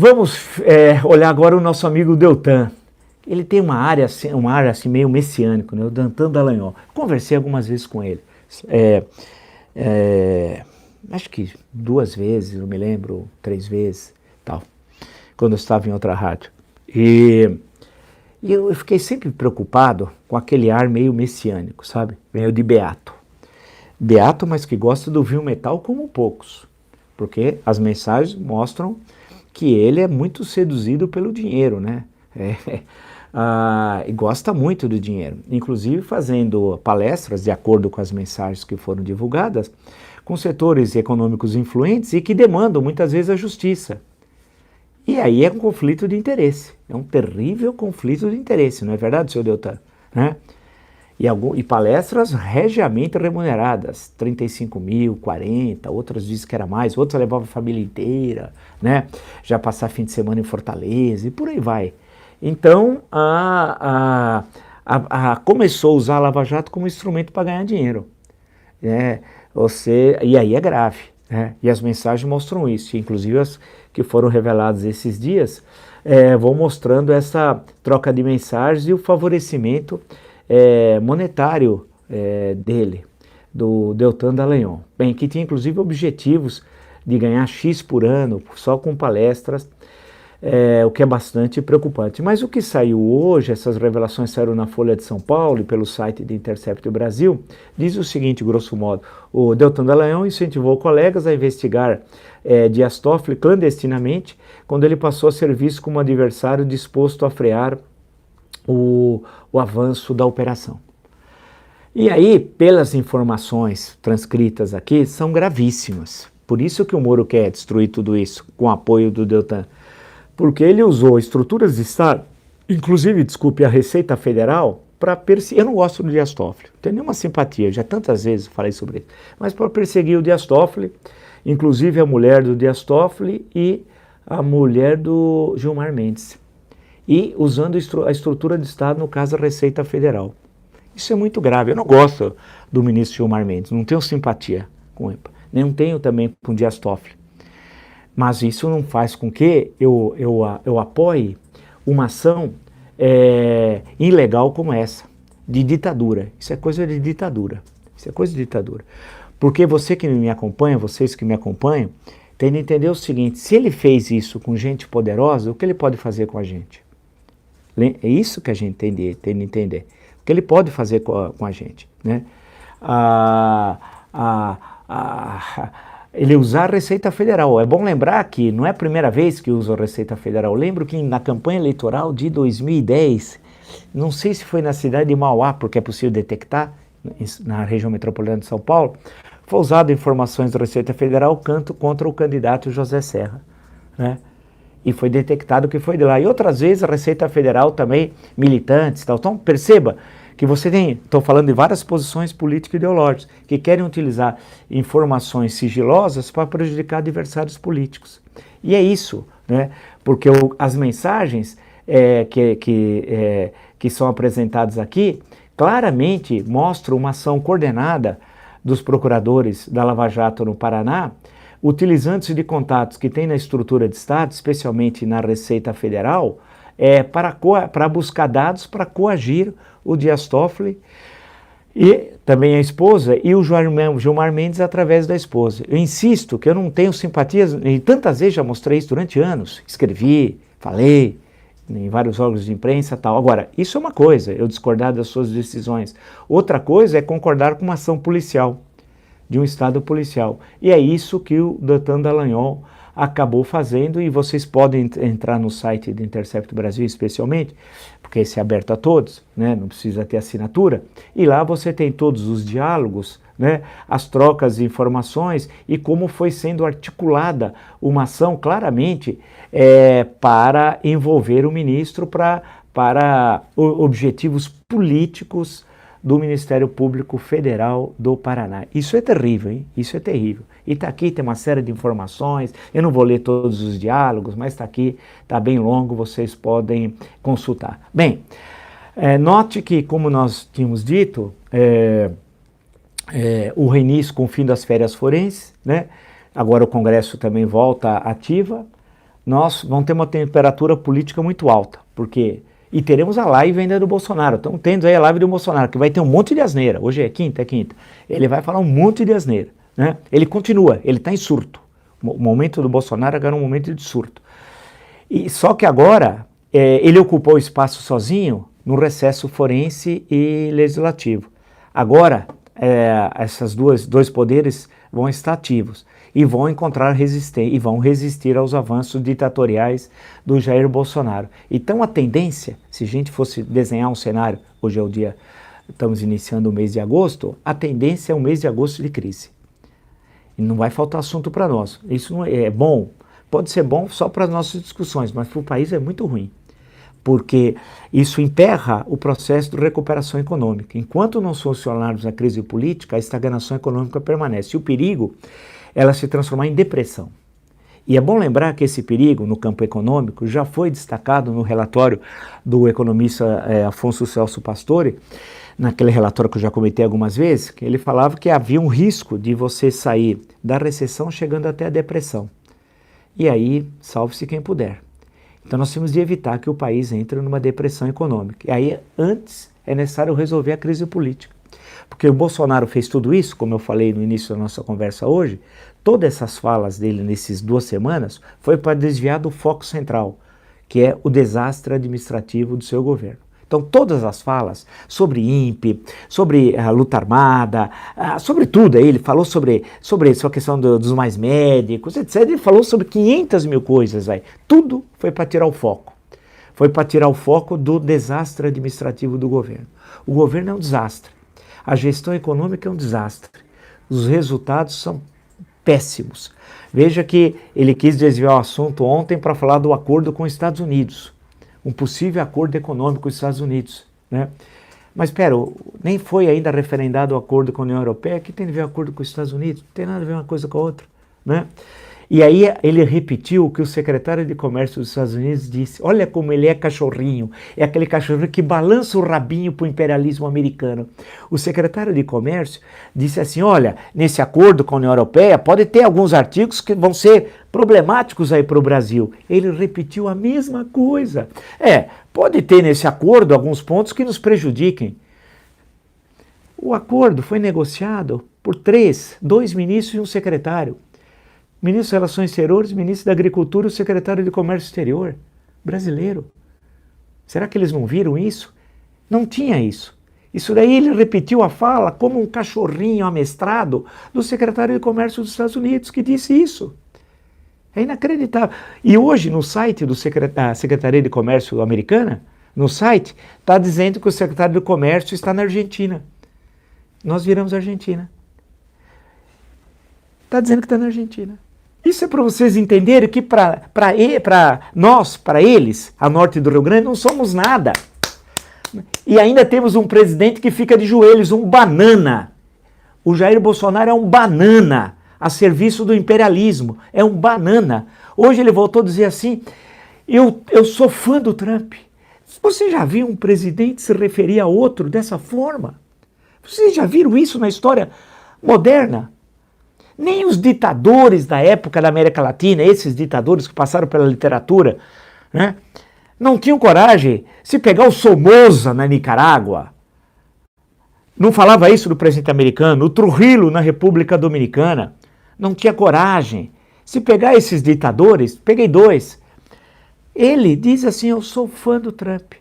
Vamos olhar agora o nosso amigo Deltan. Ele tem uma área assim, meio messiânico, né? O Deltan Dallagnol. Conversei algumas vezes com ele. Acho que 2 vezes, não me lembro, 3 vezes, tal, quando eu estava em outra rádio. E eu fiquei sempre preocupado com aquele ar meio messiânico, sabe? Meio de beato. Beato, mas que gosta do vil metal como poucos. Porque as mensagens mostram que ele é muito seduzido pelo dinheiro, né? E gosta muito do dinheiro. Inclusive fazendo palestras, de acordo com as mensagens que foram divulgadas, com setores econômicos influentes e que demandam muitas vezes a justiça. E aí é um conflito de interesse. É um terrível conflito de interesse, não é verdade, senhor Deltan? Né? E palestras regiamente remuneradas, 35 mil, 40, outras dizem que era mais, outras levavam a família inteira, né? Já passar fim de semana em Fortaleza e por aí vai. Então, começou a usar a Lava Jato como instrumento para ganhar dinheiro. Né? E aí é grave. Né? E as mensagens mostram isso, inclusive as que foram reveladas esses dias, vão mostrando essa troca de mensagens e o favorecimento monetário dele, do Deltan Dallagnol. Bem, que tinha inclusive objetivos de ganhar X por ano, só com palestras, o que é bastante preocupante. Mas o que saiu hoje, essas revelações saíram na Folha de São Paulo e pelo site de Intercept Brasil, diz o seguinte, grosso modo: o Deltan Dallagnol incentivou colegas a investigar Dias Toffoli clandestinamente, quando ele passou a ser visto como adversário disposto a frear o avanço da operação. E aí, pelas informações transcritas aqui, são gravíssimas. Por isso que o Moro quer destruir tudo isso, com o apoio do Deltan. Porque ele usou estruturas de Estado, inclusive, desculpe, a Receita Federal, para perseguir. Eu não gosto do Dias Toffoli, não tenho nenhuma simpatia, já tantas vezes falei sobre isso, mas para perseguir o Dias Toffoli, inclusive a mulher do Dias Toffoli e a mulher do Gilmar Mendes. E usando a estrutura de Estado, no caso, a Receita Federal. Isso é muito grave. Eu não gosto do ministro Gilmar Mendes, não tenho simpatia com ele, nem tenho também com o Dias Toffoli. Mas isso não faz com que eu apoie uma ação ilegal como essa, de ditadura. Isso é coisa de ditadura. Isso é coisa de ditadura. Porque você que me acompanha, vocês que me acompanham, tem de entender o seguinte: se ele fez isso com gente poderosa, o que ele pode fazer com a gente? É isso que a gente tem de entender. O que ele pode fazer com a gente, né? Ele usar a Receita Federal. É bom lembrar que não é a primeira vez que usa a Receita Federal. Lembro que na campanha eleitoral de 2010, não sei se foi na cidade de Mauá, porque é possível detectar, na região metropolitana de São Paulo, foi usado informações da Receita Federal contra o candidato José Serra, né? E foi detectado que foi de lá. E outras vezes a Receita Federal também, militantes e tal. Então perceba que você tem, estou falando de várias posições político-ideológicas, que querem utilizar informações sigilosas para prejudicar adversários políticos. E é isso, né? Porque as mensagens que são apresentadas aqui, claramente mostram uma ação coordenada dos procuradores da Lava Jato no Paraná, utilizando-se de contatos que tem na estrutura de Estado, especialmente na Receita Federal, para buscar dados para coagir o Dias Toffoli e também a esposa e o Gilmar Mendes através da esposa. Eu insisto que eu não tenho simpatias, e tantas vezes já mostrei isso durante anos, escrevi, falei em vários órgãos de imprensa e tal. Agora, isso é uma coisa, eu discordar das suas decisões. Outra coisa é concordar com uma ação policial, de um Estado policial. E é isso que o Deltan Dallagnol acabou fazendo, e vocês podem entrar no site do Intercept Brasil especialmente, porque esse é aberto a todos, né? Não precisa ter assinatura, e lá você tem todos os diálogos, né? As trocas de informações e como foi sendo articulada uma ação claramente para envolver o ministro para objetivos políticos do Ministério Público Federal do Paraná. Isso é terrível, hein? Isso é terrível. E está aqui, tem uma série de informações, eu não vou ler todos os diálogos, mas está aqui, está bem longo, vocês podem consultar. Bem, note que, como nós tínhamos dito, o reinício com o fim das férias forenses, né? Agora o Congresso também volta ativa, nós vamos ter uma temperatura política muito alta, porque e teremos a live ainda do Bolsonaro. Estamos tendo aí a live do Bolsonaro, que vai ter um monte de asneira. Hoje é quinta. Ele vai falar um monte de asneira, né? Ele continua, ele está em surto. O momento do Bolsonaro agora é um momento de surto. E só que agora ele ocupou o espaço sozinho no recesso forense e legislativo. Agora esses dois poderes vão estar ativos e vão encontrar resistência e vão resistir aos avanços ditatoriais do Jair Bolsonaro. Então a tendência, se a gente fosse desenhar um cenário, hoje é o dia, estamos iniciando o mês de agosto, a tendência é um mês de agosto de crise. E não vai faltar assunto para nós. Isso não é bom, pode ser bom só para as nossas discussões, mas para o país é muito ruim. Porque isso emperra o processo de recuperação econômica. Enquanto não solucionarmos a crise política, a estagnação econômica permanece. E o perigo é ela se transformar em depressão. E é bom lembrar que esse perigo no campo econômico já foi destacado no relatório do economista Afonso Celso Pastore, naquele relatório que eu já comentei algumas vezes, que ele falava que havia um risco de você sair da recessão chegando até a depressão. E aí, salve-se quem puder. Então nós temos de evitar que o país entre numa depressão econômica. E aí, antes, é necessário resolver a crise política. Porque o Bolsonaro fez tudo isso, como eu falei no início da nossa conversa hoje, todas essas falas dele nessas 2 semanas foi para desviar do foco central, que é o desastre administrativo do seu governo. Então todas as falas sobre INPE, sobre a luta armada, sobre tudo, aí ele falou sobre a questão dos mais médicos, etc. Ele falou sobre 500 mil coisas aí. Tudo foi para tirar o foco. Foi para tirar o foco do desastre administrativo do governo. O governo é um desastre. A gestão econômica é um desastre. Os resultados são péssimos. Veja que ele quis desviar o assunto ontem para falar do acordo com os Estados Unidos. Um possível acordo econômico com os Estados Unidos, né? Mas espera, nem foi ainda referendado o acordo com a União Europeia, que tem a ver o acordo com os Estados Unidos? Não tem nada a ver uma coisa com a outra, né? E aí ele repetiu o que o secretário de Comércio dos Estados Unidos disse. Olha como ele é cachorrinho, é aquele cachorrinho que balança o rabinho para o imperialismo americano. O secretário de Comércio disse assim, olha, nesse acordo com a União Europeia pode ter alguns artigos que vão ser problemáticos aí para o Brasil. Ele repetiu a mesma coisa. Pode ter nesse acordo alguns pontos que nos prejudiquem. O acordo foi negociado por 2 ministros e um secretário. Ministro das Relações Exteriores, Ministro da Agricultura e o Secretário de Comércio Exterior, brasileiro. Será que eles não viram isso? Não tinha isso. Isso daí ele repetiu a fala como um cachorrinho amestrado do Secretário de Comércio dos Estados Unidos, que disse isso. É inacreditável. E hoje no site da Secretaria de Comércio americana, no site, está dizendo que o Secretário de Comércio está na Argentina. Nós viramos Argentina. Está dizendo que está na Argentina. Isso é para vocês entenderem que para nós, para eles, a norte do Rio Grande, não somos nada. E ainda temos um presidente que fica de joelhos, um banana. O Jair Bolsonaro é um banana, a serviço do imperialismo, é um banana. Hoje ele voltou a dizer assim, eu sou fã do Trump. Você já viu um presidente se referir a outro dessa forma? Vocês já viram isso na história moderna? Nem os ditadores da época da América Latina, esses ditadores que passaram pela literatura, né, não tinham coragem. Se pegar o Somoza na Nicarágua, não falava isso do presidente americano, o Trujillo na República Dominicana, não tinha coragem. Se pegar esses ditadores, peguei 2, ele diz assim, eu sou fã do Trump.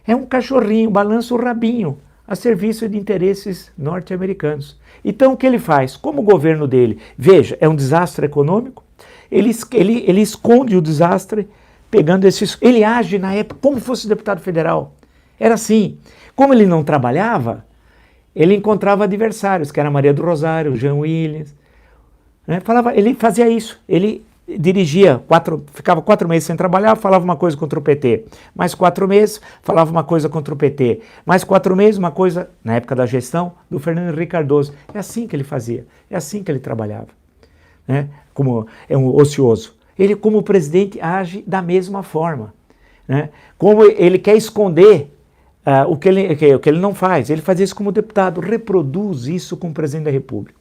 É um cachorrinho, balança o rabinho a serviço de interesses norte-americanos. Então o que ele faz? Como o governo dele, veja, é um desastre econômico, ele esconde o desastre pegando esses... Ele age na época como fosse deputado federal. Era assim. Como ele não trabalhava, ele encontrava adversários, que era Maria do Rosário, o Jean Willis. Né? Ele fazia isso, ele dirigia, ficava 4 meses sem trabalhar, falava uma coisa contra o PT. Mais 4 meses, falava uma coisa contra o PT. Mais 4 meses, uma coisa, na época da gestão, do Fernando Henrique Cardoso. É assim que ele fazia, é assim que ele trabalhava. Né? Como é um ocioso. Ele, como presidente, age da mesma forma. Né? Como ele quer esconder o que ele não faz, ele faz isso como deputado, reproduz isso como presidente da República.